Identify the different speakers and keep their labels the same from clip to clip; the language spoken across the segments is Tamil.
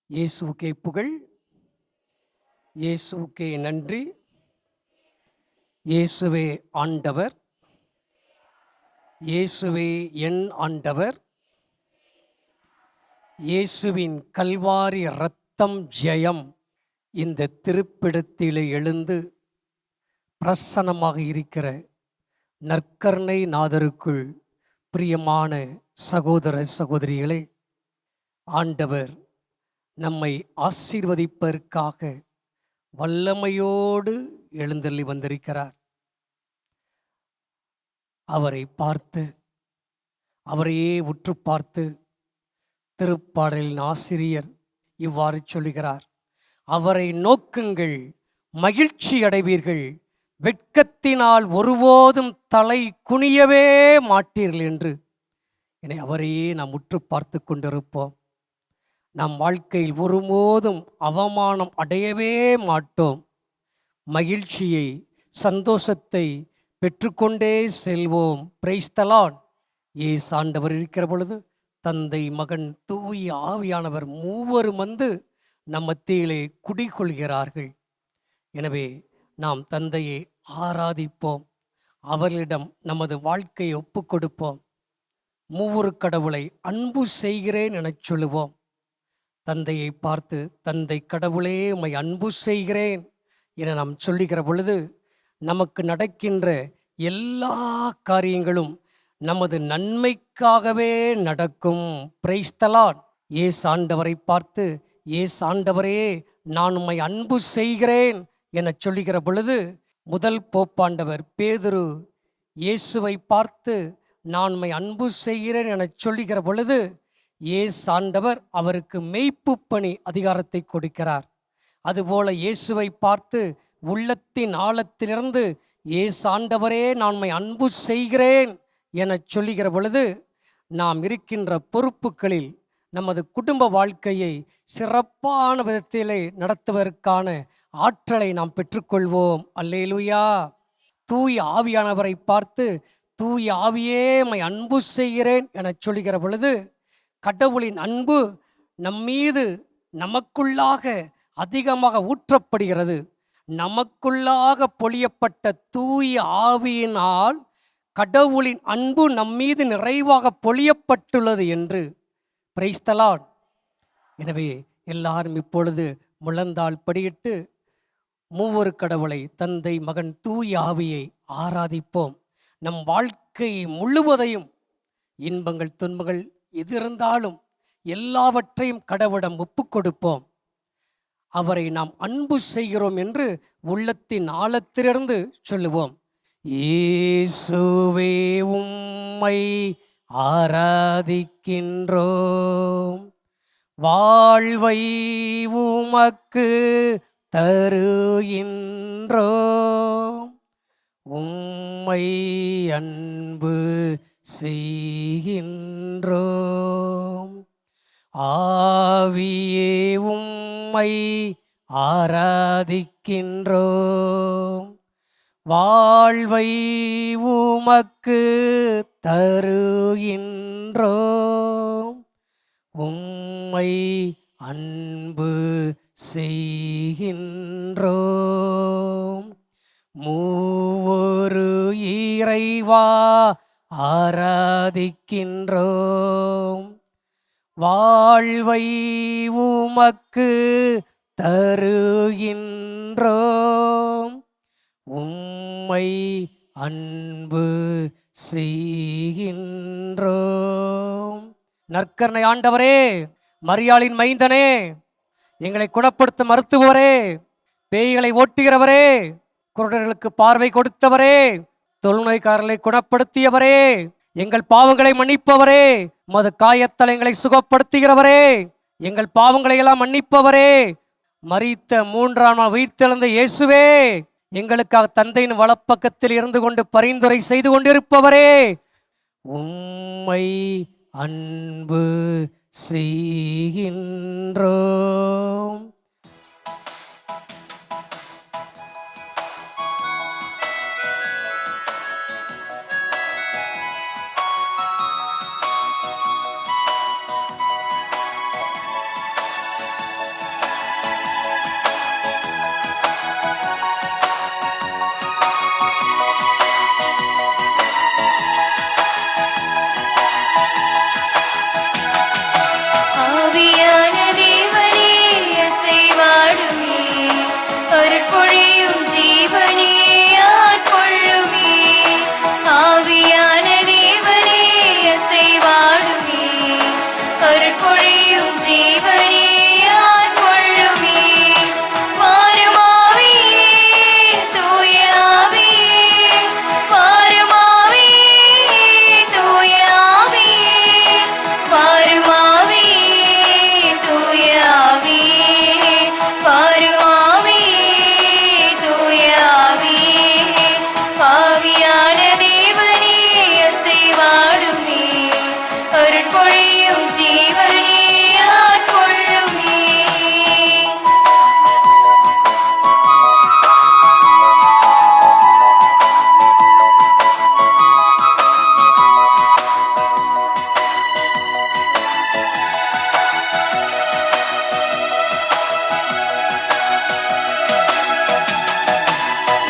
Speaker 1: இயேசுவுக்கே புகழ், இயேசுவுக்கே நன்றி. இயேசுவே ஆண்டவர், இயேசுவே என் ஆண்டவர். இயேசுவின் கல்வாரி இரத்தம் ஜெயம். இந்த திருப்பிடத்திலே எழுந்து பிரசன்னமாக இருக்கிற நற்கருணை நாதருக்குள் பிரியமான சகோதர சகோதரிகளே, ஆண்டவர் நம்மை ஆசீர்வதிப்பதற்காக வல்லமையோடு எழுந்தள்ளி வந்திருக்கிறார். அவரை பார்த்து, அவரையே உற்று பார்த்து திருப்பாடலின் ஆசிரியர் இவ்வாறு சொல்லுகிறார்: அவரை நோக்குங்கள், மகிழ்ச்சி அடைவீர்கள், வெட்கத்தினால் ஒருபோதும் தலை குனியவே மாட்டீர்கள் என்று. என அவரையே நாம் உற்று பார்த்து கொண்டிருப்போம். நம் வாழ்க்கையில் ஒருபோதும் அவமானம் அடையவே மாட்டோம். மகிழ்ச்சியை, சந்தோஷத்தை பெற்றுக்கொண்டே செல்வோம். Praise the Lord. இயேசு ஆண்டவர் இருக்கிற பொழுது தந்தை, மகன், தூய ஆவியானவர் மூவரும் வந்து நம் மத்தியிலே குடிகொள்கிறார்கள். எனவே நாம் தந்தையை ஆராதிப்போம், அவர்களிடம் நமது வாழ்க்கையை ஒப்பு கொடுப்போம். மூவொரு கடவுளை அன்பு செய்கிறேன் என சொல்லுவோம். தந்தையை பார்த்து, தந்தை கடவுளே உம்மை அன்பு செய்கிறேன் என நாம் சொல்லுகிற பொழுது நமக்கு நடக்கின்ற எல்லா காரியங்களும் நமது நன்மைக்காகவே நடக்கும். Praise the Lord. இயேசு ஆண்டவரை பார்த்து, இயேசு ஆண்டவரே நான் உம்மை அன்பு செய்கிறேன் என சொல்லுகிற பொழுது முதல் போப்பாண்டவர் பேதுரு இயேசுவை பார்த்து நான் உம்மை அன்பு செய்கிறேன் என சொல்லுகிற பொழுது இயேசு ஆண்டவர் அவருக்கு மெய்ப்பு பணி அதிகாரத்தை கொடுக்கிறார். அதுபோல இயேசுவை பார்த்து உள்ளத்தின் ஆழத்திலிருந்து இயேசு ஆண்டவரே நான் உம்மை அன்பு செய்கிறேன் என சொல்லுகிற பொழுது நாம் இருக்கின்ற பொறுப்புகளில் நமது குடும்ப வாழ்க்கையை சிறப்பான விதத்திலே நடத்துவதற்கான ஆற்றலை நாம் பெற்றுக்கொள்வோம். அல்லேலூயா. தூய ஆவியானவரை பார்த்து, தூய ஆவியே உம்மை அன்பு செய்கிறேன் என சொல்லுகிற பொழுது கடவுளின் அன்பு நம்மீது நமக்குள்ளாக அதிகமாக ஊற்றப்படுகிறது. நமக்குள்ளாக பொழியப்பட்ட தூய ஆவியினால் கடவுளின் அன்பு நம்மீது நிறைவாக பொழியப்பட்டுள்ளது என்று. Praise the Lord. எனவே எல்லாரும் இப்பொழுது முழந்தாள் படியிட்டு மூவொரு கடவுளை, தந்தை, மகன், தூய ஆவியை ஆராதிப்போம். நம் வாழ்க்கை முழுவதையும் இன்பங்கள் துன்பங்கள் எது இருந்தாலும் எல்லாவற்றையும் கடவுளிடம் ஒப்பு கொடுப்போம். அவரை நாம் அன்பு செய்கிறோம் என்று உள்ளத்தின் ஆழத்திலிருந்து சொல்லுவோம். இயேசுவே உம்மை ஆராதிக்கின்றோம், வாழ்வை உமக்கு தருகின்றோம், உம்மை அன்பு செய்கின்றோம், ஆவியே உம்மை ஆராதிக்கின்றோம், வாழ்வை உமக்கு தருகின்றோம், உம்மை அன்பு செய்கின்றோம். மூவொரு இறைவா ஆராதிக்கின்றோம், வாழ்வை உமக்கு தருகின்றோம், உம்மை அன்பு செய்கின்றோம். நற்கருணை ஆண்டவரே, மரியாளின் மைந்தனே, எங்களை குணப்படுத்தும் மருத்துவரே, பேய்களை ஓட்டுகிறவரே, குருடர்களுக்கு பார்வை கொடுத்தவரே, தொழுநோய்க்காரர்களை குணப்படுத்தியவரே, எங்கள் பாவங்களை மன்னிப்பவரே, மது காயத்தால் எங்களை சுகப்படுத்துகிறவரே, எங்கள் பாவங்களை எல்லாம் மன்னிப்பவரே, மரித்த மூன்றாம் நாள் உயிர்த்தெழுந்த இயேசுவே, எங்களுக்காக தந்தையின் வலப்பக்கத்தில் இருந்து கொண்டு பரிந்துரை செய்து கொண்டிருப்பவரே, உம்மை அன்பு செய்கின்றோம்.
Speaker 2: பொழியும் ஜீவனே ஆட்கொள்ளுமே. வாரும் ஆவியே, தூய ஆவியே, வாரும் ஆவியே, தூய ஆவியே, வாரும் ஆவியே, தூய ஆவியே, வாரும் ஆவியே, தூய ஆவியே. ஆவியான தேவனே அசைவாடுமே, அருட்பொழியும் ஜீவனே ஆட்கொள்ளுமே.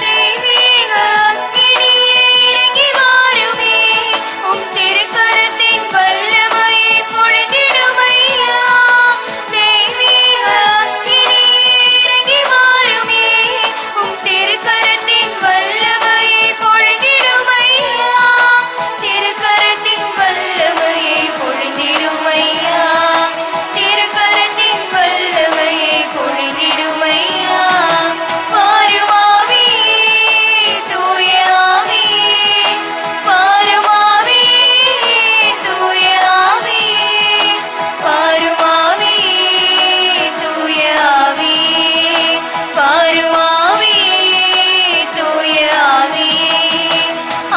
Speaker 2: தெய்வீக அக்கினியே இறங்கி வாருமே, உம் திருக்கரத்தின் வல்லமையை பொழிந்திடுமையா. தெய்வீக அக்கினியே இறங்கி வாருமே, உம் திருக்கரத்தின் வல்லமையை பொழிந்திடுமையா. திருக்கரத்தின் வல்லமையை பொழிந்திடுமையா, திருக்கரத்தின் வல்லமையை பொழிந்திடுமையா. வாரும் ஆவியே, தூய ஆவியே, வாரும் ஆவியே, தூய ஆவியே, வாரும் ஆவியே, தூய ஆவியே, வாரும் ஆவியே, தூய ஆவியே.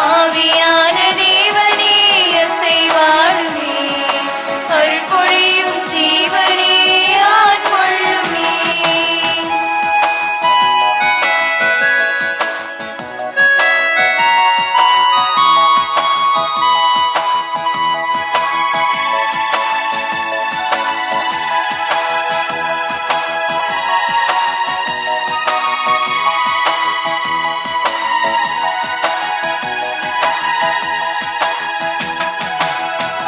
Speaker 2: ஆவியான தேவனே அசைவாடுமே, அருட்பொழியும் ஜீவனே ஆட்கொள்ளுமே.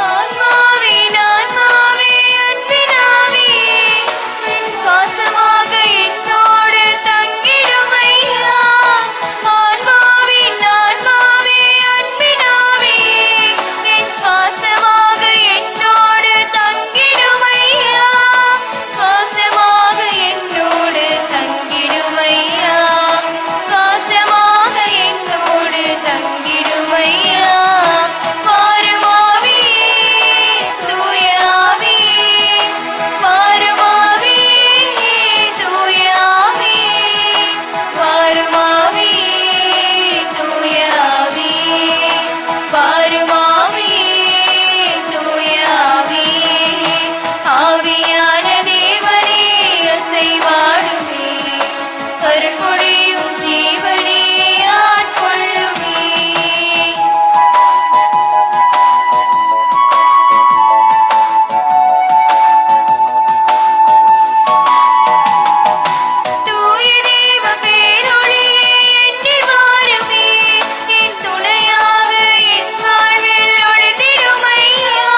Speaker 2: ஆன்மாவின் ஆன்மாவே, அன்பின் ஆவியே, என் சுவாசமாக என்னோடு தங்கிடுமையா. ஆன்மாவின் ஆன்மாவே, அன்பின் ஆவியே, என் சுவாசமாக என்னோடு தங்கிடுமையா. சுவாசமாக என்னோடு தங்கிடுமையா, சுவாசமாக என்னோடு தங்கிடுமையா. வாரும் ஆவியே, தூய ஆவியே, வாரும் ஆவியே, தூய ஆவியே, வாரும் ஆவியே, தூய ஆவியே, வாரும் ஆவியே, தூய ஆவியே. ஆவியான தேவனே அசைவாடுமே, அருட்பொழியும் ஜீவனே ஆட்கொள்ளுமே. தூய தேவ பேரொளியே என்னில் வாருமே, என் துணையாக என் வாழ்வில் ஒளிந்திடுமையா.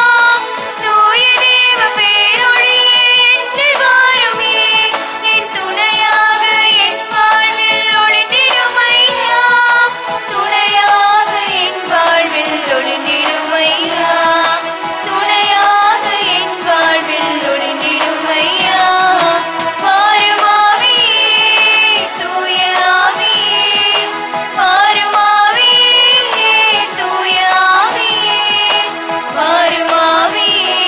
Speaker 2: தூய தேவ பேரொளியே என்னில் வாருமே, என் துணையாக என் வாழ்வில் ஒளிந்திடுமையா. துணையாக என் வாழ்வில் ஒளிந்திடுமையா, துணையாக என் வாழ்வில் ஒளிந்திடுமையா. வாரும் ஆவியே, தூய ஆவியே, வாரும் ஆவியே, தூய ஆவியே, வாரும் ஆவியே,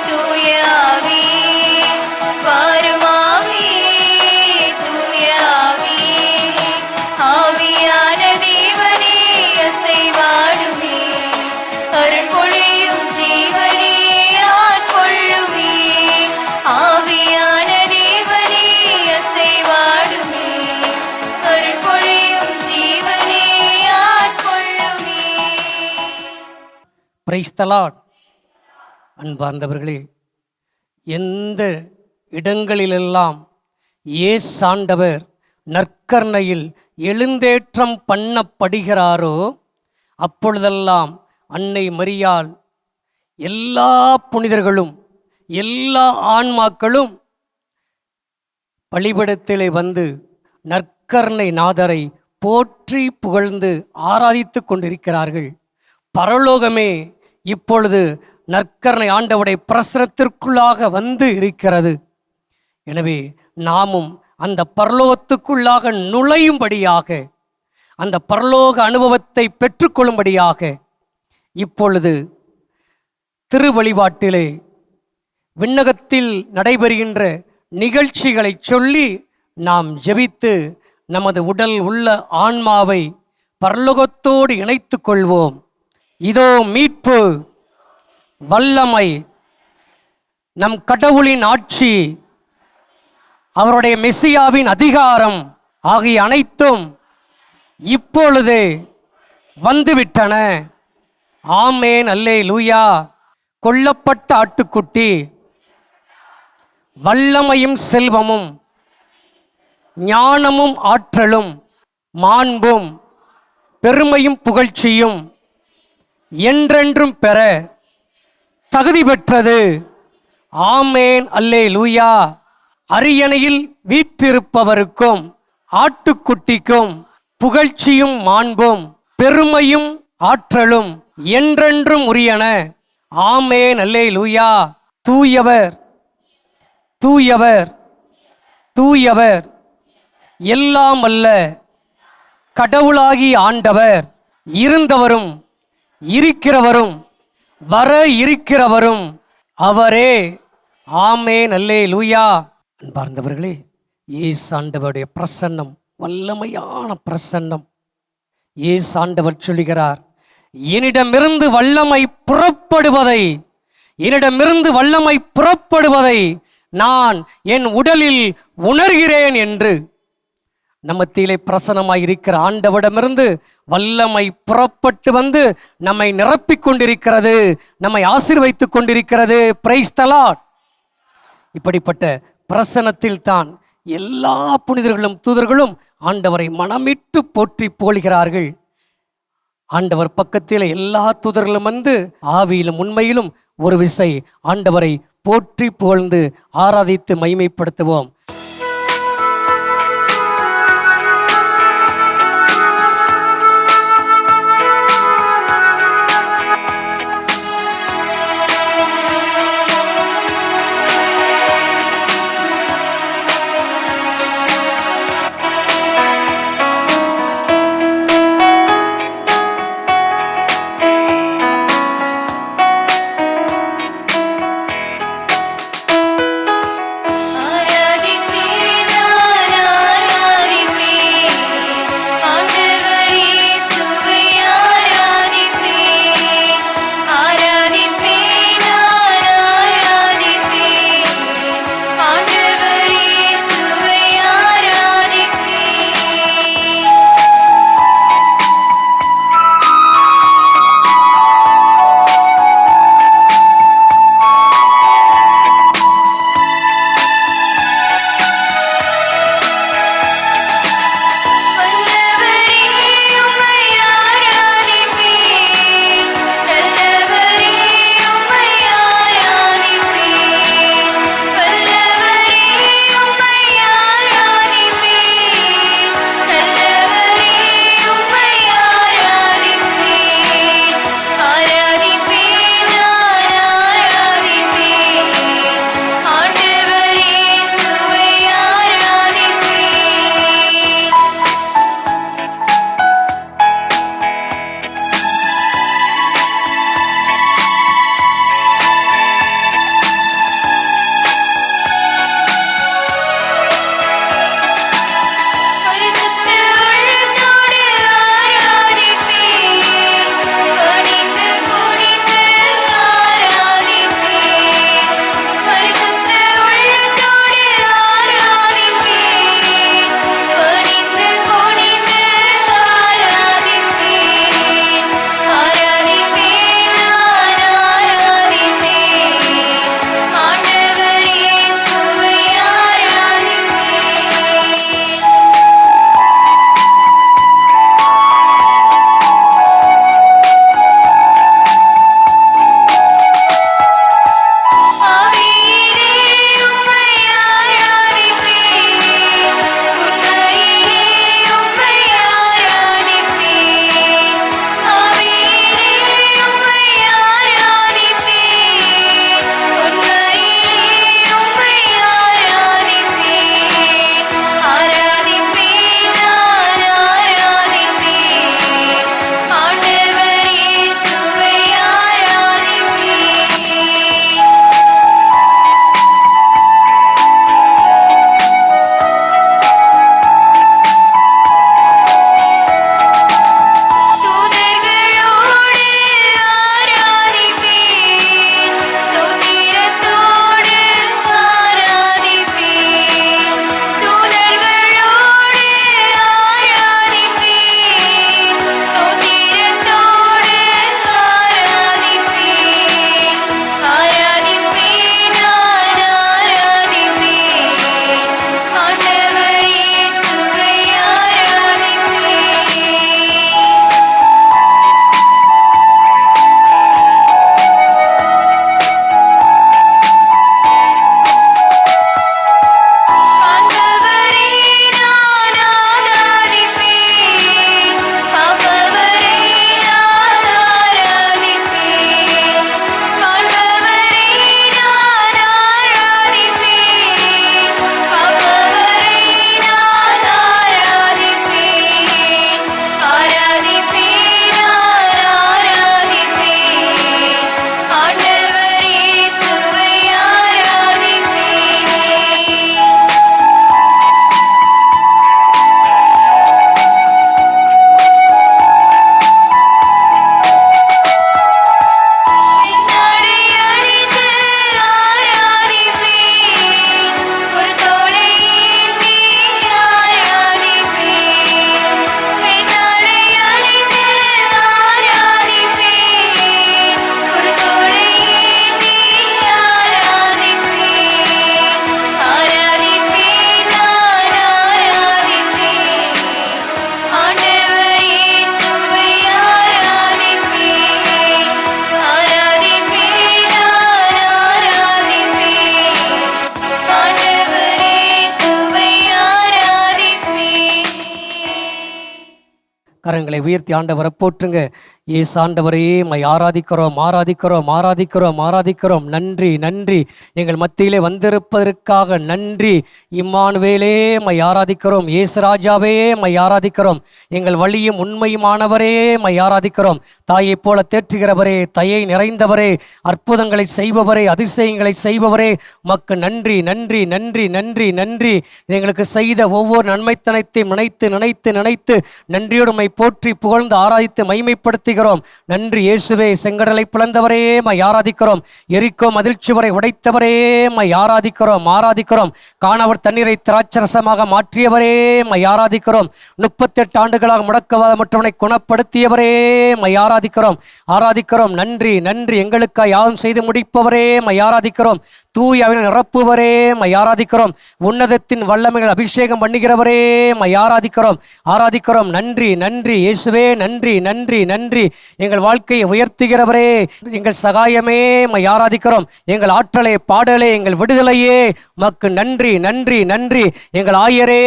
Speaker 2: தூய ஆவியே, வாரும் ஆவியே, தூய ஆவியே. ஆவியான தேவனே அசைவாடுமே, அருட்பொழியும் ஜீவனே ஆட்கொள்ளுமே. ஆவியான தேவனே அசைவாடுமே, அருட்பொழியும் ஜீவனே ஆட்கொள்ளுமே.
Speaker 1: Praise the Lord. அன்பார்ந்தவர்களே, எந்த இடங்களிலெல்லாம் இயேசாண்டவர் நற்கருணையில் எழுந்தேற்றம் பண்ணப்படுகிறாரோ அப்பொழுதெல்லாம் அன்னை மரியாள் எல்லா புனிதர்களும் எல்லா ஆன்மாக்களும் பலிபீடத்திலே வந்து நற்கருணை நாதரை போற்றி புகழ்ந்து ஆராதித்து கொண்டிருக்கிறார்கள். பரலோகமே இப்பொழுது நற்கருணை ஆண்டவருடைய பிரசனத்திற்குள்ளாக வந்து இருக்கிறது. எனவே நாமும் அந்த பரலோகத்துக்குள்ளாக நுழையும்படியாக, அந்த பரலோக அனுபவத்தை பெற்றுக்கொள்ளும்படியாக இப்பொழுது திருவழிபாட்டிலே விண்ணகத்தில் நடைபெறுகின்ற நிகழ்ச்சிகளை சொல்லி நாம் ஜெபித்து நமது உடல் உள்ள ஆன்மாவை பரலோகத்தோடு இணைத்து கொள்வோம். இதோ மீட்பு, வல்லமை, நம் கடவுளின் ஆட்சி, அவருடைய மெசியாவின் அதிகாரம் ஆகிய அனைத்தும் இப்பொழுது வந்துவிட்டன. ஆமேன், அல்லேலூயா. கொல்லப்பட்ட ஆட்டுக்குட்டி வல்லமையும் செல்வமும் ஞானமும் ஆற்றலும் மாண்பும் பெருமையும் புகழ்ச்சியும் என்றென்றும் பெற தகுதி பெற்றது. ஆமேன், அல்லேலூயா. அரியணையில் வீற்றிருப்பவருக்கும் ஆட்டுக்குட்டிக்கும் புகழ்ச்சியும் மாண்பும் பெருமையும் ஆற்றலும் என்றென்றும் உரியன. ஆமேன், அல்லேலூயா. தூயவர், தூயவர், தூயவர், எல்லாம் அல்ல கடவுளாகி ஆண்டவர், இருந்தவரும் இருக்கிறவரும் வர இருக்கிறவரும் அவரே. ஆமேன், அல்லேலூயா. அன்பார்ந்தவர்களே, இயேசு ஆண்டவருடைய பிரசன்னம் வல்லமையான பிரசன்னம். இயேசு ஆண்டவர் சொல்லுகிறார், என்னிடமிருந்து வல்லமை புறப்படுவதை, என்னிடமிருந்து வல்லமை புறப்படுவதை நான் என் உடலில் உணர்கிறேன் என்று. நம்மத்திலே பிரசன்னமாய் இருக்கிற ஆண்டவரிடமிருந்து வல்லமை புறப்பட்டு வந்து நம்மை நிரப்பிக் கொண்டிருக்கிறது, நம்மை ஆசீர்வதித்துக் கொண்டிருக்கிறது. Praise the Lord. இப்படிப்பட்ட பிரசன்னத்தில் தான் எல்லா புனிதர்களும் தூதர்களும் ஆண்டவரை மனமிட்டு போற்றி புகழ்கிறார்கள். ஆண்டவர் பக்கத்தில் எல்லா தூதர்களும் வந்து ஆவியிலும் உண்மையிலும் ஒரு விசை ஆண்டவரை போற்றி புகழ்ந்து ஆராதித்து மகிமைப்படுத்துவோம்.
Speaker 2: ஆராதி
Speaker 1: கரங்களை உயர்த்தி ஆண்டவரை போற்றுங்க. ஏசு ஆண்டவரே மை ஆராதிக்கிறோம் ஆராதிக்கிறோம் ஆராதிக்கிறோம் ஆராதிக்கிறோம். நன்றி நன்றி, எங்கள் மத்தியிலே வந்திருப்பதற்காக நன்றி. இம்மானுவேலே மை ஆராதிக்கிறோம். ஏசு ராஜாவே மை ஆராதிக்கிறோம். எங்கள் வழியும் உண்மையுமானவரே மை ஆராதிக்கிறோம். தாயைப் போல தேற்றுகிறவரே, தயை நிறைந்தவரே, அற்புதங்களை செய்பவரே, அதிசயங்களை செய்பவரே, உமக்கு நன்றி நன்றி நன்றி நன்றி நன்றி. எங்களுக்கு செய்த ஒவ்வொரு நன்மைத்தனத்தையும் நினைத்து நினைத்து நினைத்து நன்றியோடு மை போற்றி புகழ்ந்து ஆராதித்து மைமைப்படுத்துகிறோம். நன்றி இயேசுவே. செங்கடலை பிளந்தவரே மை ஆராதிக்கிறோம். எரிக்கோ மதிழ்ச்சுவரை உடைத்தவரே மை ஆராதிக்கிறோம் ஆராதிக்கிறோம். காணவர் தண்ணீரை திராட்சரசமாக மாற்றியவரே மை ஆராதிக்கிறோம். 38 ஆண்டுகளாக முடக்கவாத மற்றவனை குணப்படுத்தியவரே மை ஆராதிக்கிறோம் ஆராதிக்கிறோம். நன்றி நன்றி, எங்களுக்காக யாவும் செய்து முடிப்பவரே மை ஆராதிக்கிறோம். தூயாவினை நிரப்புவரே மை ஆராதிக்கிறோம். உன்னதத்தின் வல்லமைகள் அபிஷேகம் பண்ணுகிறவரே மை ஆராதிக்கிறோம் ஆராதிக்கிறோம். நன்றி நன்றி இயேசுவே, நன்றி நன்றி நன்றி. எங்கள் வாழ்க்கையை உயர்த்துகிறவரே, எங்கள் சகாயமே மை ஆராதிக்கிறோம். எங்கள் ஆற்றலே, பாடலே, எங்கள் விடுதலையே உமக்கு நன்றி நன்றி நன்றி. எங்கள் ஆயரே,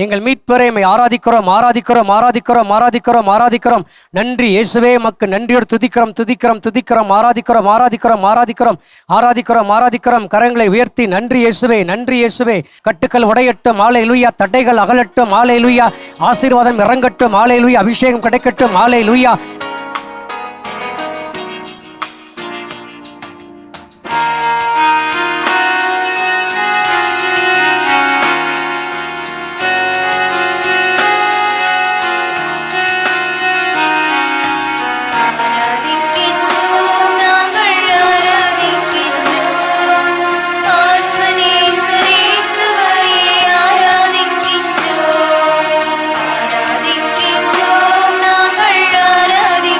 Speaker 1: எங்கள் மீட்பரே மை ஆராதிக்கிறோம் ஆராதிக்கிறோம் ஆராதிக்கிறோம் ஆராதிக்கிறோம் ஆராதிக்கிறோம். நன்றி இயேசுவே, உமக்கு நன்றியோடு துதிக்கிறோம் துதிக்கிறோம் துதிக்கிறோம் ஆராதிக்கிறோம் ஆராதிக்கிறோம் ஆராதிக்கிறோம் ஆராதிக்கிறோம் ஆராதிக்கிறோம். கரங்களை உயர்த்தி நன்றி இயேசுவே நன்றி இயேசுவே. கட்டுக்கள் உடையட்டும் ஹல்லேலூயா, தடைகள் அகலட்டும் ஹல்லேலூயா, ஆசீர்வாதம் இறங்கட்டும் ஹல்லேலூயா, அபிஷேகம் கிடைக்கட்டும் ஹல்லேலூயா.
Speaker 2: ஆராதிக்கின்றோம், நாங்கள் ஆராதிக்கின்றோம். ஆத்மநேசரேசுவையே ஆராதிக்கின்றோம். ஆராதிக்கின்றோம், நாங்கள் ஆராதிக்கின்றோம்.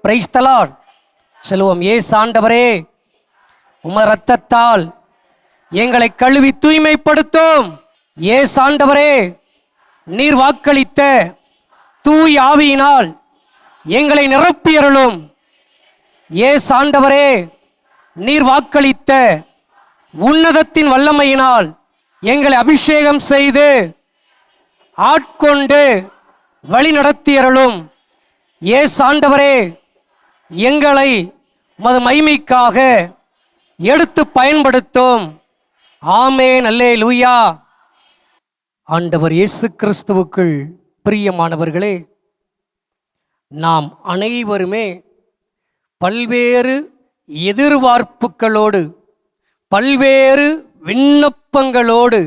Speaker 1: பிரைஸ் தி லார்ட் சொல்லுவோம். இயேசு ஆண்டவரே, உமது இரத்தத்தால் எங்களை கழுவி தூய்மைப்படுத்தும். இயேசு ஆண்டவரே, நீர் வாக்களித்த தூய் ஆவியினால் எங்களை நிரப்பியருளும். இயேசு ஆண்டவரே, நீர் வாக்களித்த உன்னதத்தின் வல்லமையினால் எங்களை அபிஷேகம் செய்து ஆட்கொண்டு வழி நடத்தியருளும். இயேசு ஆண்டவரே, எங்களை உமது மகிமைக்காக எடுத்து பயன்படுத்தும். ஆமென், அல்லேலூயா. ஆண்டவர் இயேசு கிறிஸ்துவுக்குள் பிரியமானவர்களே, நாம் அனைவருமே பல்வேறு எதிர்பார்ப்புகளோடு, பல்வேறு விண்ணப்பங்களோடு,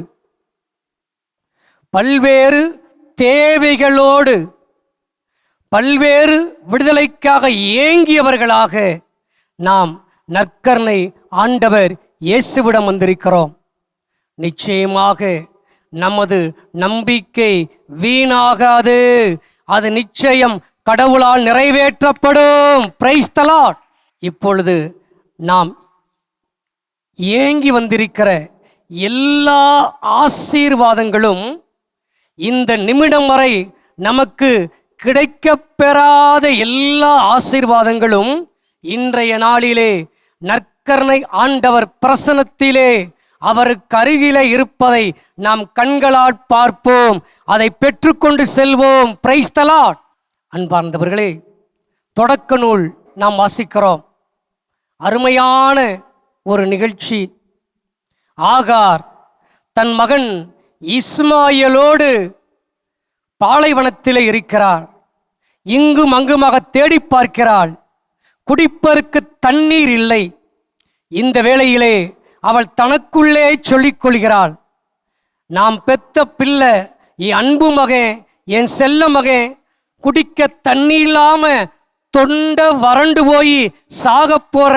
Speaker 1: பல்வேறு தேவைகளோடு, பல்வேறு விடுதலைக்காக ஏங்கியவர்களாக நாம் நற்கருணை ஆண்டவர் இயேசுவிடம் வந்திருக்கிறோம். நிச்சயமாக நமது நம்பிக்கை வீணாகாது. அது நிச்சயம் கடவுளால் நிறைவேற்றப்படும். Praise the Lord. இப்பொழுது நாம் ஏங்கி வந்திருக்கிற எல்லா ஆசீர்வாதங்களும் இந்த நிமிடம் வரை நமக்கு கிடைக்கப்பெறாத எல்லா ஆசீர்வாதங்களும் இன்றைய நாளிலே நற்கருணை ஆண்டவர் பிரசன்னத்திலே அவருக்கு அருகிலே இருப்பதை நாம் கண்களால் பார்ப்போம். அதை பெற்றுக்கொண்டு செல்வோம். Praise the Lord. அன்பார்ந்தவர்களே, தொடக்க நூல் நாம் வாசிக்கிறோம். அருமையான ஒரு நிகழ்ச்சி. ஆகார் தன் மகன் இஸ்மாயேலோடு பாலைவனத்திலே இருக்கிறார். இங்கும் அங்குமாக தேடி பார்க்கிறாள். குடிப்பதற்கு தண்ணீர் இல்லை. இந்த வேளையிலே அவள் தனக்குள்ளே சொல்லிக் கொள்கிறாள், நாம் பெத்த பிள்ளை, என் அன்பு மகன், என் செல்ல மகன் குடிக்க தண்ணி இல்லாம தொண்டை வறண்டு போய் சாக போற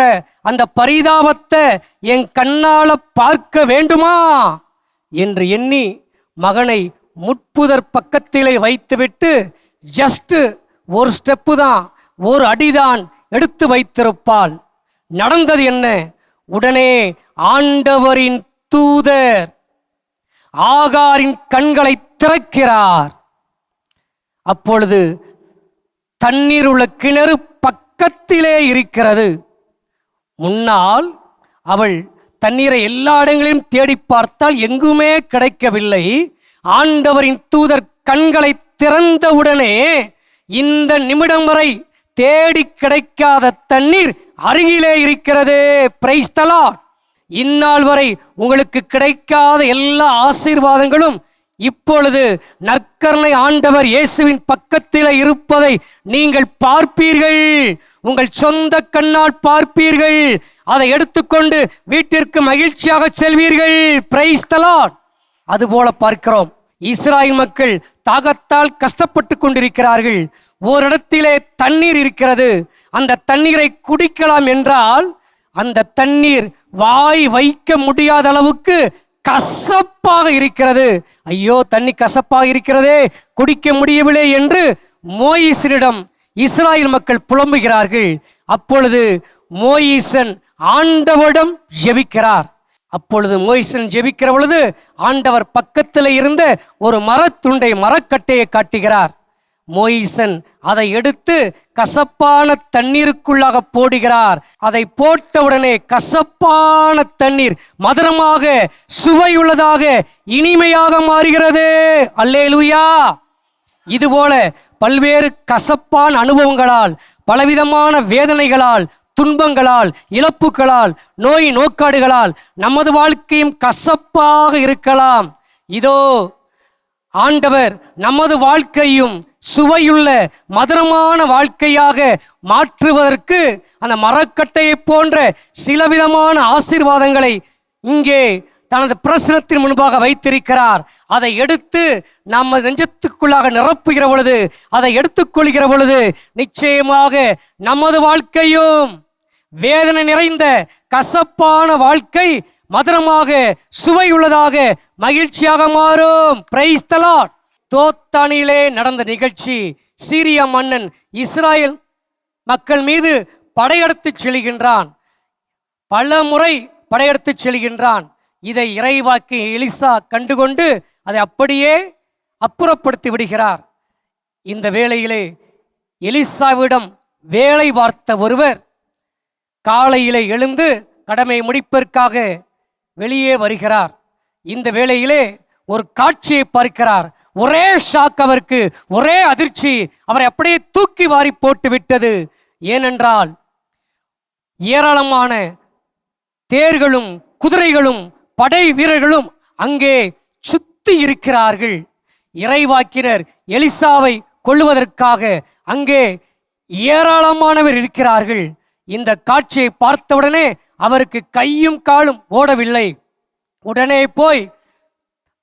Speaker 1: அந்த பரிதாபத்தை என் கண்ணால பார்க்க வேண்டுமா என்று எண்ணி மகனை முட்புதர் பக்கத்திலே வைத்துவிட்டு ஜஸ்ட் ஒரு ஸ்டெப்பு தான், ஒரு அடிதான் எடுத்து வைத்திருப்பாள். நடந்தது என்ன? உடனே ஆண்டவரின் தூதர் ஆகாரின் கண்களை திறக்கிறார். அப்பொழுது தண்ணீர் உள்ள கிணறு பக்கத்திலே இருக்கிறது. முன்னால் அவள் தண்ணீரை எல்லா இடங்களிலும் தேடி பார்த்தால் எங்குமே கிடைக்கவில்லை. ஆண்டவரின் தூதர் கண்களை திறந்தவுடனே இந்த நிமிடம் வரை தேடி கிடைக்காத தண்ணீர் அருகிலே இருக்கிறது. Praise the Lord. இந்நாள் வரை உங்களுக்கு கிடைக்காத எல்லா ஆசீர்வாதங்களும் இப்பொழுது நற்கருணை ஆண்டவர் இயேசுவின் பக்கத்தில் இருப்பதை நீங்கள் பார்ப்பீர்கள். உங்கள் சொந்த கண்ணால் பார்ப்பீர்கள். அதை எடுத்துக்கொண்டு வீட்டிற்கு மகிழ்ச்சியாக செல்வீர்கள். Praise the Lord. அதுபோல பார்க்கிறோம், இஸ்ராயேல் மக்கள் தாகத்தால் கஷ்டப்பட்டு கொண்டிருக்கிறார்கள். ஓரிடத்திலே தண்ணீர் இருக்கிறது. அந்த தண்ணீரை குடிக்கலாம் என்றால் அந்த தண்ணீர் வாய் வைக்க முடியாத அளவுக்கு கசப்பாக இருக்கிறது. ஐயோ, தண்ணி கசப்பாக இருக்கிறதே, குடிக்க முடியவில்லை என்று மோயிசனிடம் இஸ்ராயேல் மக்கள் புலம்புகிறார்கள். அப்பொழுது மோயிசன் ஆண்டவரிடம் ஜெபிக்கிறார். அப்பொழுது மோயிசன் ஜெபிக்கிற பொழுது ஆண்டவர் பக்கத்தில் இருந்த ஒரு மரத்துண்டை, மரக்கட்டையை காட்டுகிறார். மோயிசன் அதை எடுத்து கசப்பான தண்ணீருக்குள்ளாக போடுகிறார். அதை போட்டவுடனே கசப்பான தண்ணீர் மதுரமாக, சுவையுள்ளதாக, இனிமையாக மாறுகிறது. அல்லேலூயா. இதுபோல பல்வேறு கசப்பான அனுபவங்களால், பலவிதமான வேதனைகளால், துன்பங்களால், இழப்புகளால், நோய் நோக்காடுகளால் நமது வாழ்க்கையும் கசப்பாக இருக்கலாம். இதோ ஆண்டவர் நமது வாழ்க்கையும் சுவையுள்ள மதுரமான வாழ்க்கையாக மாற்றுவதற்கு அந்த மரக்கட்டையை போன்ற சிலவிதமான ஆசீர்வாதங்களை இங்கே தனது பிரசனத்தின் முன்பாக வைத்திருக்கிறார். அதை எடுத்து நம்ம நெஞ்சத்துக்குள்ளாக நிரப்புகிற பொழுது, அதை எடுத்துக்கொள்கிற பொழுது நிச்சயமாக நமது வாழ்க்கையும் வேதனை நிறைந்த கசப்பான வாழ்க்கை மதுரமாக, சுவையுள்ளதாக, மகிழ்ச்சியாக மாறும். Praise the Lord. தோத்தானிலே நடந்த நிகழ்ச்சி. சீரியா மன்னன் இஸ்ராயேல் மக்கள் மீது படையெடுத்துச் செல்கின்றான். பல முறை படையெடுத்துச் செல்கின்றான். இதை இறைவாக்கி எலிசா கண்டுகொண்டு அதை அப்படியே அப்புறப்படுத்தி விடுகிறார். இந்த வேளையிலே எலிசாவிடம் வேலை பார்த்த ஒருவர் காலையிலே எழுந்து கடமை முடிப்பதற்காக வெளியே வருகிறார். இந்த வேளையிலே ஒரு காட்சியை பார்க்கிறார். ஒரே ஷாக் அவருக்கு, ஒரே அதிர்ச்சி. அவரை அப்படியே தூக்கி வாரி போட்டு விட்டது. ஏனென்றால் ஏராளமான தேர்களும் குதிரைகளும் படை வீரர்களும் அங்கே சுத்தி இருக்கிறார்கள். இறைவாக்கினர் எலிசாவை கொல்லுவதற்காக அங்கே ஏராளமானவர் இருக்கிறார்கள். இந்த காட்சியை பார்த்தவுடனே அவருக்கு கையும் காலும் ஓடவில்லை. உடனே போய்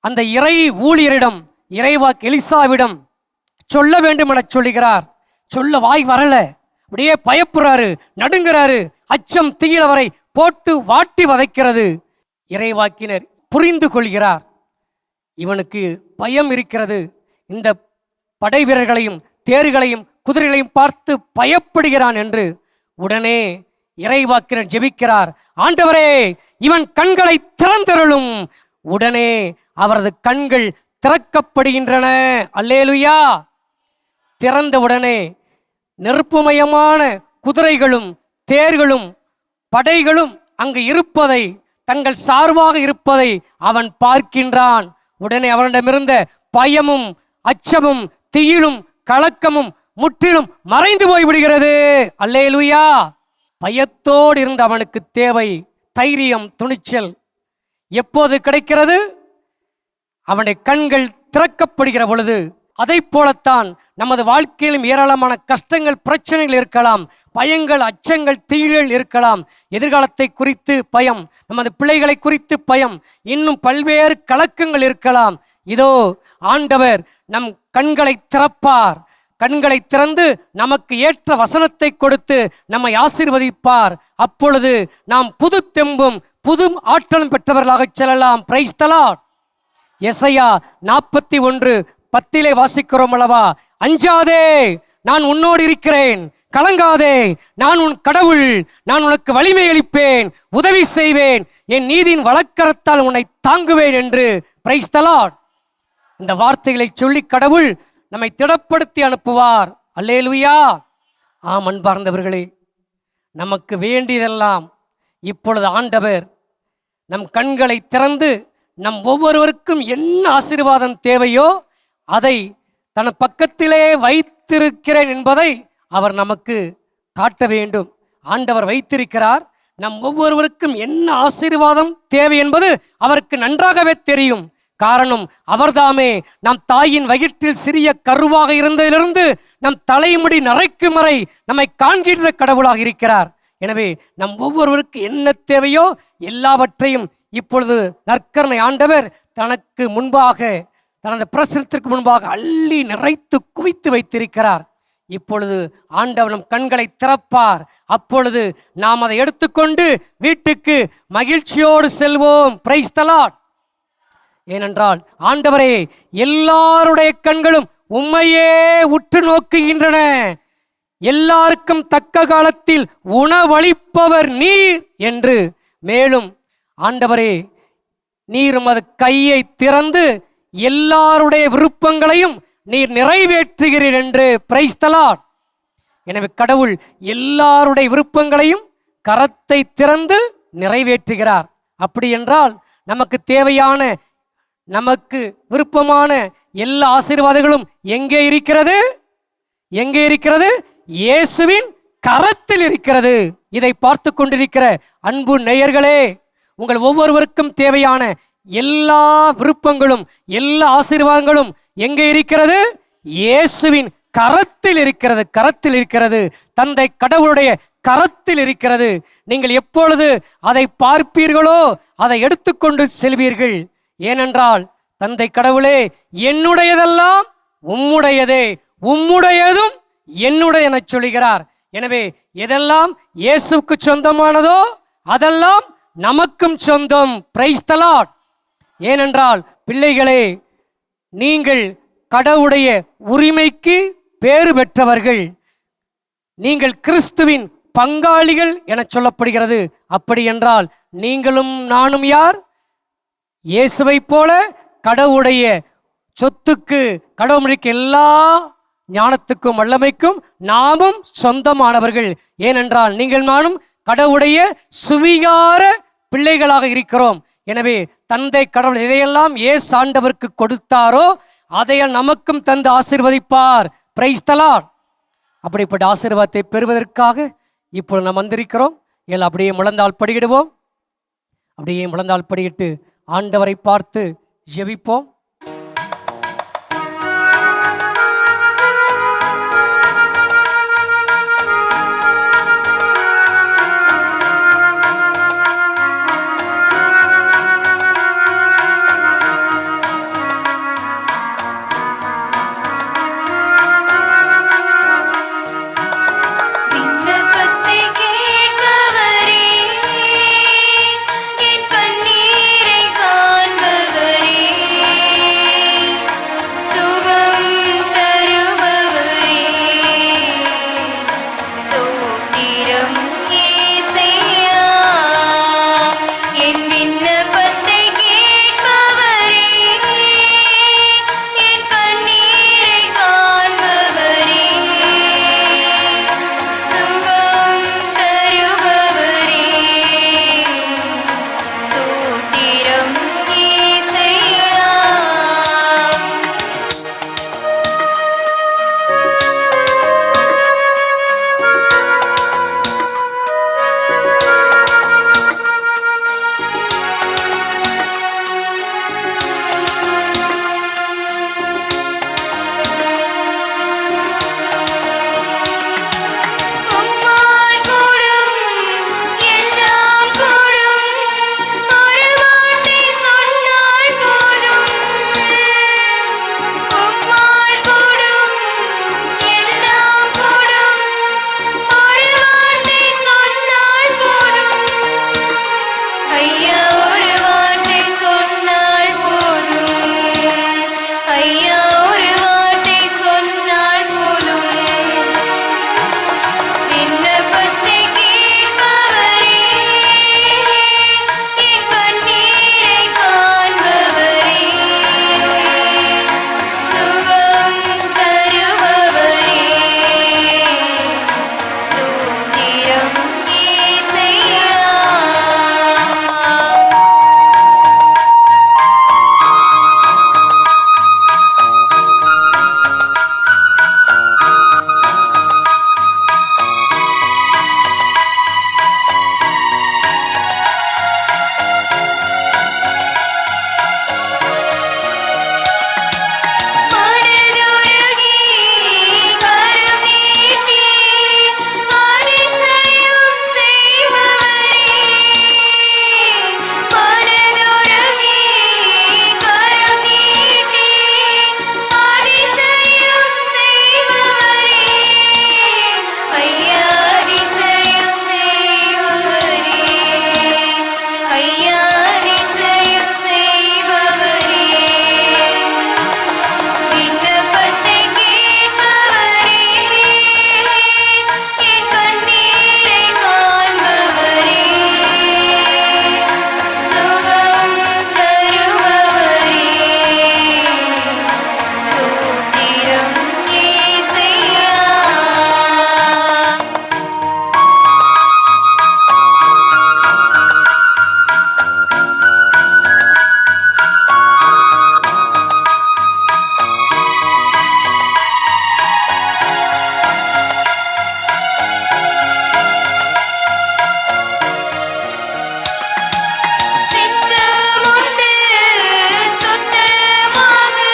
Speaker 1: அந்த இறை ஊழியரிடம், இறைவாக்கு எலிசாவிடம் சொல்ல வேண்டும் என சொல்லுகிறார். சொல்ல வாய் வரல, அப்படியே பயப்படுறாரு, நடுங்கிறாரு. அச்சம் தீயிலவரை போட்டு வாட்டி வதைக்கிறது. இறைவாக்கினர் புரிந்து கொள்கிறார், இவனுக்கு பயம் இருக்கிறது. இந்த படை வீரர்களையும் தேர்களையும் குதிரைகளையும் பார்த்து பயப்படுகிறான் என்று. உடனே இறைவாக்கினர் ஜெபிக்கிறார், ஆண்டவரே இவன் கண்களை திறந்தருளும். உடனே அவரது கண்கள் திறக்கப்படுகின்றன. அல்லேலுயா. திறந்தவுடனே நெருப்புமயமான குதிரைகளும் தேர்களும் படைகளும் அங்கு இருப்பதை, தங்கள் சார்பாக இருப்பதை அவன் பார்க்கின்றான். உடனே அவனிடமிருந்த பயமும் அச்சமும் திகிலும் கலக்கமும் முற்றிலும் மறைந்து போய்விடுகிறது. அல்லேலுயா. பயத்தோடு இருந்த அவனுக்கு தேவை தைரியம், துணிச்சல். எப்போது கிடைக்கிறது? அவனுடைய கண்கள் திறக்கப்படுகிற பொழுது. அதை போலத்தான் நமது வாழ்க்கையிலும் ஏராளமான கஷ்டங்கள், பிரச்சனைகள் இருக்கலாம், பயங்கள், அச்சங்கள், தீகள் இருக்கலாம். எதிர்காலத்தை குறித்து பயம், நமது பிள்ளைகளை குறித்து பயம், இன்னும் பல்வேறு கலக்கங்கள் இருக்கலாம். இதோ ஆண்டவர் நம் கண்களை திறப்பார். கண்களை திறந்து நமக்கு ஏற்ற வசனத்தை கொடுத்து நம்மை ஆசீர்வதிப்பார். அப்பொழுது நாம் புது தெம்பும் புது ஆற்றலும் பெற்றவர்களாக செல்லலாம். Praise the Lord. எசையா 41:10 வாசிக்கிறோம் அல்லவா? அஞ்சாதே, நான் உன்னோடு இருக்கிறேன். கலங்காதே, நான் உன் கடவுள். நான் உனக்கு வலிமை அளிப்பேன், உதவி செய்வேன், என் நீதியின் வலக்கரத்தால் உன்னை தாங்குவேன் என்று. Praise the Lord. இந்த வார்த்தைகளை சொல்லி கடவுள் நம்மை திடப்படுத்தி அனுப்புவார். அல்லேலூயா. ஆம் அன்பார்ந்தவர்களே, நமக்கு வேண்டியதெல்லாம் இப்பொழுது ஆண்டவர் நம் கண்களை திறந்து நம் ஒவ்வொருவருக்கும் என்ன ஆசீர்வாதம் தேவையோ அதை தன் பக்கத்திலே வைத்திருக்கிறேன் என்பதை அவர் நமக்கு காட்ட வேண்டும். ஆண்டவர் வைத்திருக்கிறார். நம் ஒவ்வொருவருக்கும் என்ன ஆசீர்வாதம் தேவை என்பது அவருக்கு நன்றாகவே தெரியும். காரணம், அவர்தாமே நம் தாயின் வயிற்றில் சிறிய கருவாக இருந்ததிலிருந்து நம் தலைமுடி நரைக்கும் வரை நம்மை காண்கின்ற கடவுளாக இருக்கிறார். எனவே நம் ஒவ்வொருவருக்கு என்ன தேவையோ எல்லாவற்றையும் இப்பொழுது நற்கருணை ஆண்டவர் தனக்கு முன்பாக, தனது பிரசனத்திற்கு முன்பாக அள்ளி நிறைத்து குவித்து வைத்திருக்கிறார். இப்பொழுது ஆண்டவர் நம் கண்களை திறப்பார். அப்பொழுது நாம் அதை எடுத்துக்கொண்டு வீட்டுக்கு மகிழ்ச்சியோடு செல்வோம். Praise the Lord. ஏனென்றால் ஆண்டவரே, எல்லாருடைய கண்களும் உம்மையே உற்று நோக்குகின்றன. எல்லாருக்கும் தக்க காலத்தில் உணவளிப்பவர் நீர் என்று. மேலும் ஆண்டவரே, நீர் உமது கையை திறந்து எல்லாருடைய விருப்பங்களையும் நீர் நிறைவேற்றுகிறீர் என்று. Praise the Lord. எனவே கடவுள் எல்லாருடைய விருப்பங்களையும் கரத்தை திறந்து நிறைவேற்றுகிறார். அப்படி என்றால் நமக்கு தேவையான, நமக்கு விருப்பமான எல்லா ஆசீர்வாதங்களும் எங்கே இருக்கிறது? எங்கே இருக்கிறது? இயேசுவின் கரத்தில் இருக்கிறது. இதை பார்த்து கொண்டிருக்கிற அன்பு நேயர்களே, உங்கள் ஒவ்வொருவருக்கும் தேவையான எல்லா விருப்பங்களும் எல்லா ஆசீர்வாதங்களும் எங்கே இருக்கிறது? இயேசுவின் கரத்தில் இருக்கிறது. கரத்தில் இருக்கிறது. தந்தை கடவுளுடைய கரத்தில் இருக்கிறது. நீங்கள் எப்பொழுது அதை பார்ப்பீர்களோ அதை எடுத்துக்கொண்டு செல்வீர்கள். ஏனென்றால் தந்தை கடவுளே, என்னுடையதெல்லாம் உம்முடையதே, உம்முடையதும் என்னுடைய என சொல்கிறார். எனவே எதெல்லாம் இயேசுவுக்கு சொந்தமானதோ அதெல்லாம் நமக்கும் சொந்தம். Praise the Lord. ஏனென்றால் பிள்ளைகளே, நீங்கள் கடவுளுடைய உரிமைக்கு பேறு பெற்றவர்கள். நீங்கள் கிறிஸ்துவின் பங்காளிகள் என சொல்லப்படுகிறது. அப்படி என்றால் நீங்களும் நானும் யார்? இயேசுவை போல கடவுளுடைய சொத்துக்கு, கடவுளுக்கு எல்லா ஞானத்துக்கும் வல்லமைக்கும் நாமும் சொந்தமானவர்கள். ஏனென்றால் நீங்கள் நானும் கடவுளுடைய சுவிகார பிள்ளைகளாக இருக்கிறோம். எனவே தந்தை கடவுள் எதையெல்லாம் இயேசு ஆண்டவருக்கு கொடுத்தாரோ அதையெல்லாம் நமக்கும் தந்து ஆசீர்வதிப்பார். Praise the Lord. அப்படிப்பட்ட ஆசீர்வாதத்தை பெறுவதற்காக இப்பொழுது நாம் வந்திருக்கிறோம். எல்லாம் அப்படியே முழந்தால் படியிடுவோம். அப்படியே முழந்தால் படியிட்டு ஆண்டவரை பார்த்து ஜெபிப்போம்.
Speaker 2: விண்ணப்பத்தை கேட்பவரே, என் கண்ணீரை காண்பவரே, சுகம் தருபவரே, ஸ்தோத்திரம் இயேசையா. என் விண்ணப்பத்தை கேட்பவரே, என் கண்ணீரை காண்பவரே, சுகம் தருபவரே, ஸ்தோத்திரம் இயேசையா. உம்மால் கூடும், எல்லாம் கூடும், ஒரு வார்த்தை சொன்னால் போதும். உம்மால் கூடும், எல்லாம் கூடும், ஒரு வார்த்தை சொன்னால் போதும். ஐயா ஒரு வார்த்தை சொன்னால் போதும். ஐயா ஒரு வார்த்தை சொன்னால் போதும். விண்ணப்பத்தை கேட்பவரே, என் கண்ணீரை காண்பவரே, சுகம் தருபவரே, ஸ்தோத்திரம் இயேசையா. மனதுருகி கரம் நீட்டி அதிசயம் செய்பவரே, மனதுருகி கரம் நீட்டி அதிசயம் செய்பவரே, ஐயா அதிசயம் செய்பவரே, ஐயா அதிசயம் செய்பவரே. விண்ணப்பத்தை கேட்பவரே, என் கண்ணீரை காண்பவரே, சுகம் தருபவரே, ஸ்தோத்திரம் இயேசையா. சித்தமுண்டு சுத்தமாகு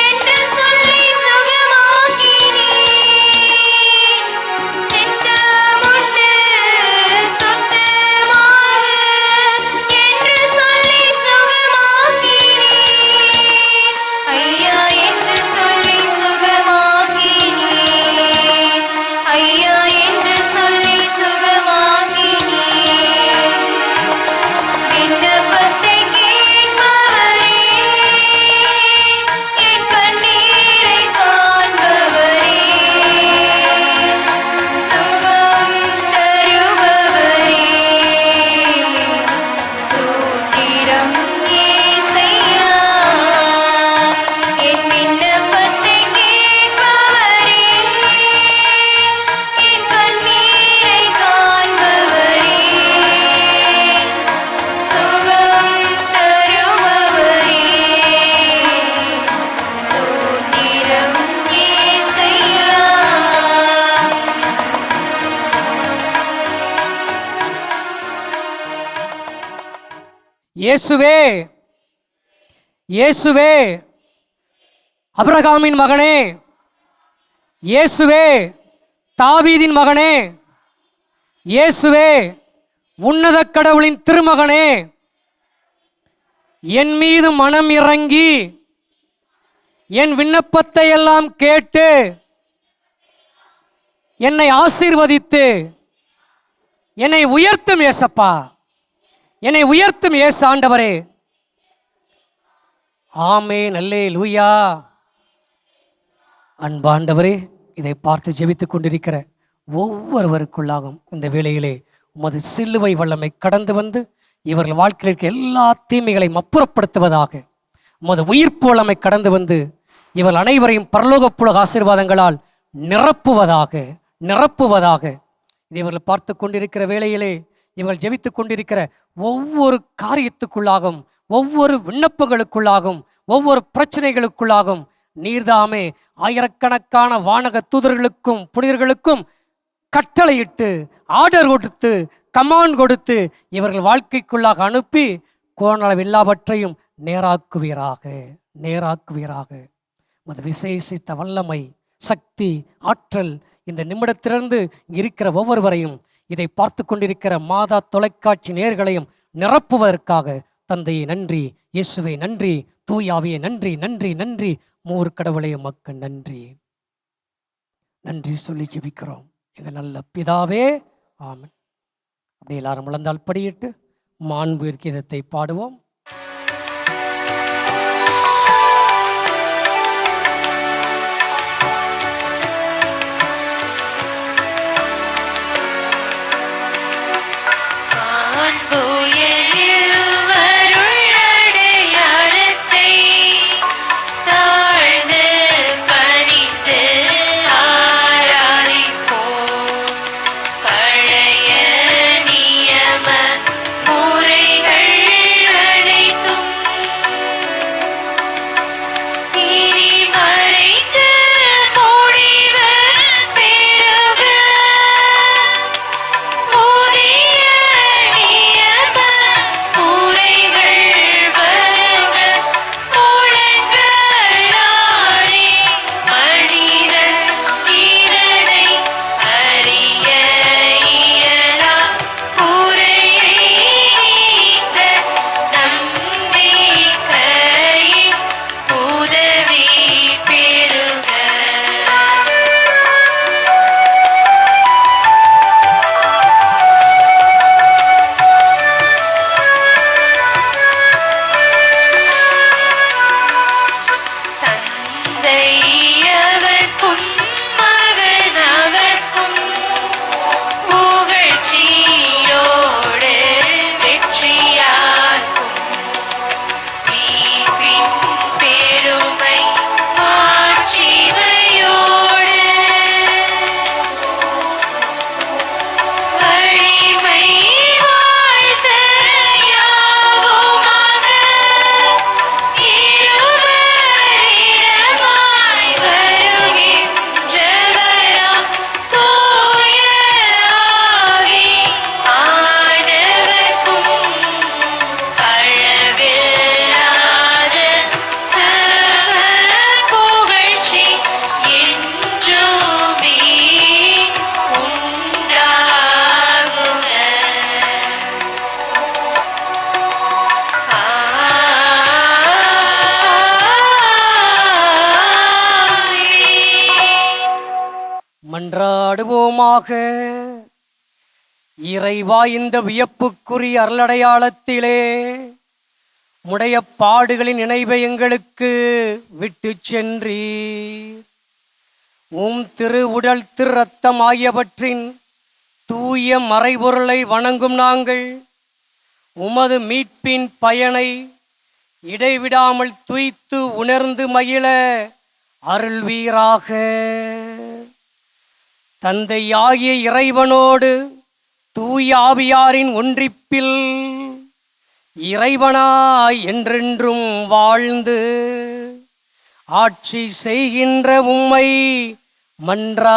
Speaker 2: என்று சொல்லி சுகமாக்கினீர். சித்தமுண்டு சுத்தமாகு என்று சொல்லி சுகமாக்கினீர். ஐயா என்று சொல்லி சுகமாக்கினீர். ஐயா என்று சொல்லி சுகமாக்கினீர். விண்ணப்பத்தை கேட்பவரே, என் கண்ணீரை காண்பவரே,
Speaker 1: இயேசுவே, இயேசுவே, அபிரகாமின் மகனே, இயேசுவே, தாவீதின் மகனே, இயேசுவே, உன்னத கடவுளின் திருமகனே, என் மீது மனம் இறங்கி என் விண்ணப்பத்தை எல்லாம் கேட்டு என்னை ஆசீர்வதித்து என்னை உயர்த்தும் ஏசப்பா, என்னை உயர்த்தும் ஏசு ஆண்டவரே. ஆமென், அல்லேலூயா. அன்பாண்டவரே, இதை பார்த்து ஜெபித்துக் கொண்டிருக்கிற ஒவ்வொருவருக்குள்ளாகும் இந்த வேளையிலே உமது சிலுவை வல்லமை கடந்து வந்து இவர்கள் வாழ்க்கையில் இருக்க எல்லா தீமைகளையும் அப்புறப்படுத்துவதாக. உமது உயிர்ப்பு வல்லமை கடந்து வந்து இவர்கள் அனைவரையும் பரலோகப் புலக ஆசீர்வாதங்களால் நிரப்புவதாக, நிரப்புவதாக. இதை இவர்கள் பார்த்து கொண்டிருக்கிற வேளையிலே இவர்கள் ஜெபித்துக் கொண்டிருக்கிற ஒவ்வொரு காரியத்துக்குள்ளாகும், ஒவ்வொரு விண்ணப்பங்களுக்குள்ளாகும், ஒவ்வொரு பிரச்சனைகளுக்குள்ளாகும் நீர்தாமே ஆயிரக்கணக்கான வானக தூதர்களுக்கும் புனிதர்களுக்கும் கட்டளையிட்டு ஆர்டர் கொடுத்து கமாண்ட் கொடுத்து இவர்கள் வாழ்க்கைக்குள்ளாக அனுப்பி கோணளவு எல்லாவற்றையும் நேராக்குவீராக, நேராக்குவீராக. அது விசேஷித்த வல்லமை, சக்தி, ஆற்றல் இந்த நிமிடத்திலிருந்து இருக்கிற ஒவ்வொருவரையும், இதை பார்த்து கொண்டிருக்கிற மாதா தொலைக்காட்சி நேயர்களையும் நிரப்புவதற்காக தந்தையை நன்றி, இயேசுவை நன்றி, தூயாவியை நன்றி, நன்றி, நன்றி, மூர் கடவுளைய மக்கள் நன்றி, நன்றி சொல்லி ஜெபிக்கிறோம் எங்கள் நல்ல பிதாவே, ஆமென். அப்படி எல்லாரும் முழந்தால் படியிட்டு மாண்பு கீதத்தை பாடுவோம். மன்றாடுவோமாக. இறைவா, இந்த வியப்புக்குரிய அருளடையாளத்திலே உடைய பாடுகளின் நினைவை எங்களுக்கு விட்டு சென்றீர். திரு உடல் திரு ரத்தம் ஆகியவற்றின் தூய மறைபொருளை வணங்கும் நாங்கள் உமது மீட்பின் பயனை இடைவிடாமல் துய்த்து உணர்ந்து மகிழ அருள்வீராக. தந்தையாகிய இறைவனோடு தூய ஆவியாரின் ஒன்றிப்பில் இறைவனாய் என்றென்றும் வாழ்ந்து ஆட்சி செய்கின்ற உம்மை மன்றாடுகின்றோம்.